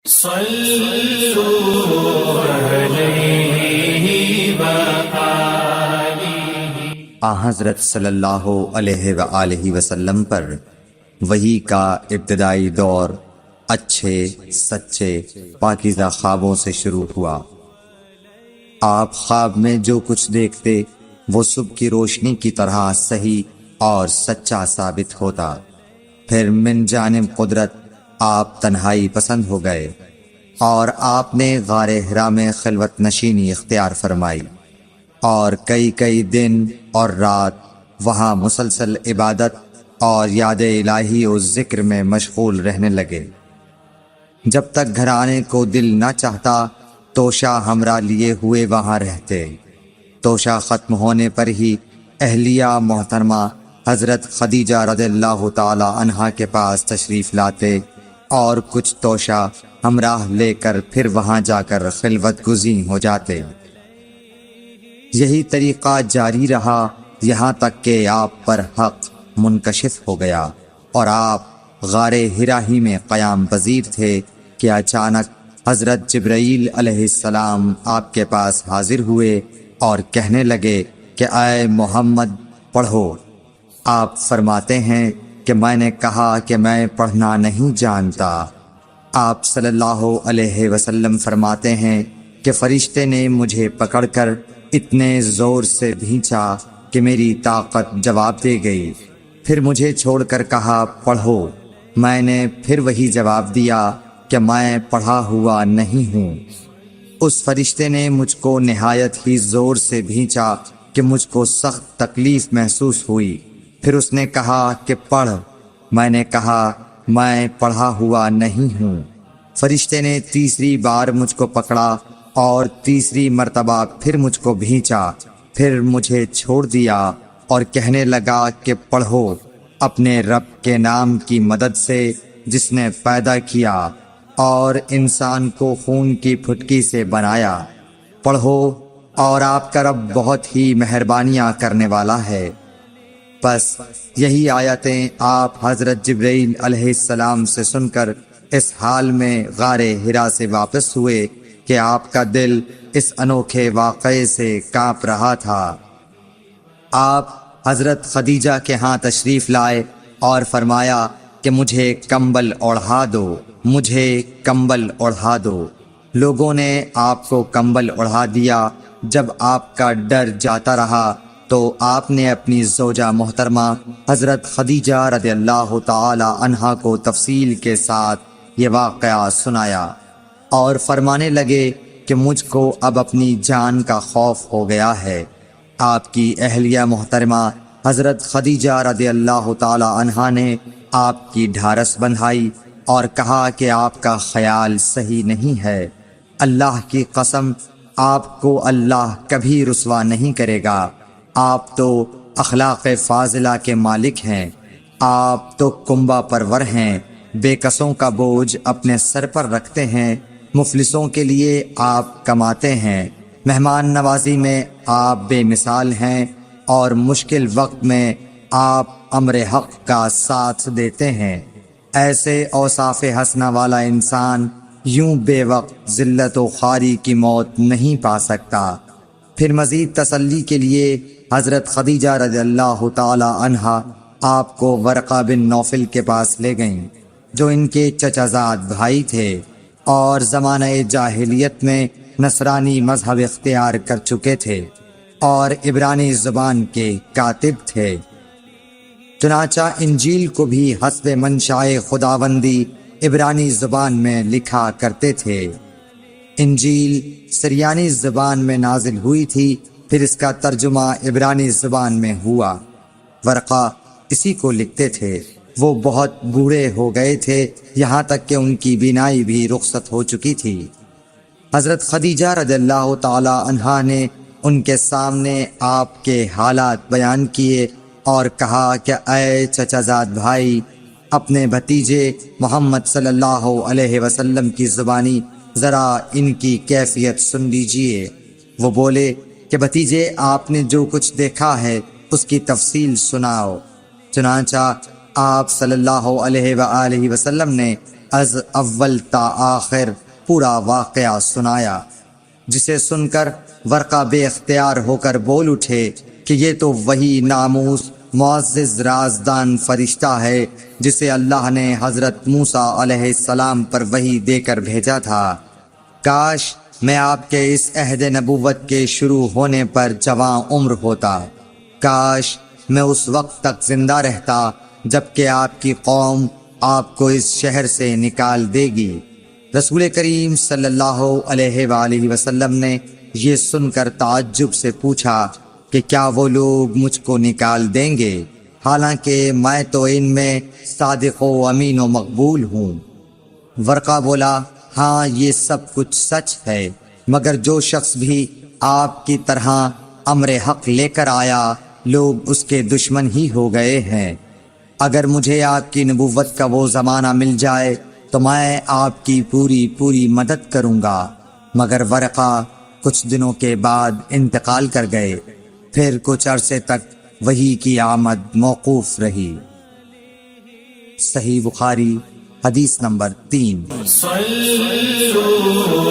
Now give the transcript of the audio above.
صلوا علیہ وآلہ۔ حضرت صلی اللہ علیہ وآلہ وسلم پر وحی کا ابتدائی دور اچھے سچے پاکیزہ خوابوں سے شروع ہوا۔ آپ خواب میں جو کچھ دیکھتے وہ صبح کی روشنی کی طرح صحیح اور سچا ثابت ہوتا۔ پھر من جانب قدرت آپ تنہائی پسند ہو گئے اور آپ نے غار حرا میں خلوت نشینی اختیار فرمائی اور کئی دن اور رات وہاں مسلسل عبادت اور یاد الہی و ذکر میں مشغول رہنے لگے۔ جب تک گھر آنے کو دل نہ چاہتا توشہ ہمراہ لیے ہوئے وہاں رہتے۔ توشہ ختم ہونے پر ہی اہلیہ محترمہ حضرت خدیجہ رضی اللہ تعالی عنہا کے پاس تشریف لاتے اور کچھ توشہ ہمراہ لے کر پھر وہاں جا کر خلوت گزین ہو جاتے۔ یہی طریقہ جاری رہا یہاں تک کہ آپ پر حق منکشف ہو گیا اور آپ غار حرا ہی میں قیام پذیر تھے کہ اچانک حضرت جبرائیل علیہ السلام آپ کے پاس حاضر ہوئے اور کہنے لگے کہ اے محمد پڑھو۔ آپ فرماتے ہیں کہ میں نے کہا کہ میں پڑھنا نہیں جانتا۔ آپ صلی اللہ علیہ وسلم فرماتے ہیں کہ فرشتے نے مجھے پکڑ کر اتنے زور سے بھینچا کہ میری طاقت جواب دے گئی۔ پھر مجھے چھوڑ کر کہا پڑھو۔ میں نے پھر وہی جواب دیا کہ میں پڑھا ہوا نہیں ہوں۔ اس فرشتے نے مجھ کو نہایت ہی زور سے بھینچا کہ مجھ کو سخت تکلیف محسوس ہوئی۔ پھر اس نے کہا کہ پڑھ۔ میں نے کہا میں پڑھا ہوا نہیں ہوں۔ فرشتے نے تیسری بار مجھ کو پکڑا اور تیسری مرتبہ پھر مجھ کو بھینچا۔ پھر مجھے چھوڑ دیا اور کہنے لگا کہ پڑھو اپنے رب کے نام کی مدد سے جس نے پیدا کیا اور انسان کو خون کی پھٹکی سے بنایا۔ پڑھو اور آپ کا رب بہت ہی مہربانیاں کرنے والا ہے۔ بس یہی آیتیں آپ حضرت جبرائیل علیہ السلام سے سن کر اس حال میں غار حرا سے واپس ہوئے کہ آپ کا دل اس انوکھے واقعے سے کانپ رہا تھا۔ آپ حضرت خدیجہ کے ہاں تشریف لائے اور فرمایا کہ مجھے کمبل اوڑھا دو، مجھے کمبل اوڑھا دو۔ لوگوں نے آپ کو کمبل اوڑھا دیا۔ جب آپ کا ڈر جاتا رہا تو آپ نے اپنی زوجہ محترمہ حضرت خدیجہ رضی اللہ تعالی عنہا کو تفصیل کے ساتھ یہ واقعہ سنایا اور فرمانے لگے کہ مجھ کو اب اپنی جان کا خوف ہو گیا ہے۔ آپ کی اہلیہ محترمہ حضرت خدیجہ رضی اللہ تعالی عنہا نے آپ کی ڈھارس بندھائی اور کہا کہ آپ کا خیال صحیح نہیں ہے۔ اللہ کی قسم آپ کو اللہ کبھی رسوا نہیں کرے گا۔ آپ تو اخلاق فاضلہ کے مالک ہیں۔ آپ تو کنبہ پرور ہیں، بے کسوں کا بوجھ اپنے سر پر رکھتے ہیں، مفلسوں کے لیے آپ کماتے ہیں، مہمان نوازی میں آپ بے مثال ہیں اور مشکل وقت میں آپ امر حق کا ساتھ دیتے ہیں۔ ایسے اوصاف حسنہ والا انسان یوں بے وقت ذلت و خواری کی موت نہیں پا سکتا۔ پھر مزید تسلی کے لیے حضرت خدیجہ رضی اللہ تعالی عنہا آپ کو ورقہ بن نوفل کے پاس لے گئیں جو ان کے چچا زاد بھائی تھے اور زمانہ جاہلیت میں نصرانی مذہب اختیار کر چکے تھے اور عبرانی زبان کے کاتب تھے۔ چنانچہ انجیل کو بھی حسب منشائے خداوندی عبرانی زبان میں لکھا کرتے تھے۔ انجیل سریانی زبان میں نازل ہوئی تھی، پھر اس کا ترجمہ عبرانی زبان میں ہوا۔ ورقہ اسی کو لکھتے تھے۔ وہ بہت بوڑھے ہو گئے تھے، یہاں تک کہ ان کی بینائی بھی رخصت ہو چکی تھی۔ حضرت خدیجہ رضی اللہ تعالی عنہا نے ان کے سامنے آپ کے حالات بیان کیے اور کہا کہ اے چچا زاد بھائی، اپنے بھتیجے محمد صلی اللہ علیہ وسلم کی زبانی ذرا ان کی کیفیت سن لیجئے۔ وہ بولے کہ بھتیجے آپ نے جو کچھ دیکھا ہے اس کی تفصیل سناؤ۔ چنانچہ آپ صلی اللہ علیہ وآلہ وسلم نے از اول تا آخر پورا واقعہ سنایا، جسے سن کر ورقہ بے اختیار ہو کر بول اٹھے کہ یہ تو وہی ناموس معزز رازدان فرشتہ ہے جسے اللہ نے حضرت موسیٰ علیہ السلام پر وحی دے کر بھیجا تھا۔ کاش میں آپ کے اس عہد نبوت کے شروع ہونے پر جواں عمر ہوتا، کاش میں اس وقت تک زندہ رہتا جب کہ آپ کی قوم آپ کو اس شہر سے نکال دے گی۔ رسول کریم صلی اللہ علیہ وآلہ وسلم نے یہ سن کر تعجب سے پوچھا کہ کیا وہ لوگ مجھ کو نکال دیں گے، حالانکہ میں تو ان میں صادق و امین و مقبول ہوں۔ ورقہ بولا، ہاں یہ سب کچھ سچ ہے، مگر جو شخص بھی آپ کی طرح امر حق لے کر آیا لوگ اس کے دشمن ہی ہو گئے ہیں۔ اگر مجھے آپ کی نبوت کا وہ زمانہ مل جائے تو میں آپ کی پوری مدد کروں گا، مگر ورقہ کچھ دنوں کے بعد انتقال کر گئے، پھر کچھ عرصے تک وحی کی آمد موقوف رہی۔ صحیح بخاری حدیث نمبر 3۔ صلوا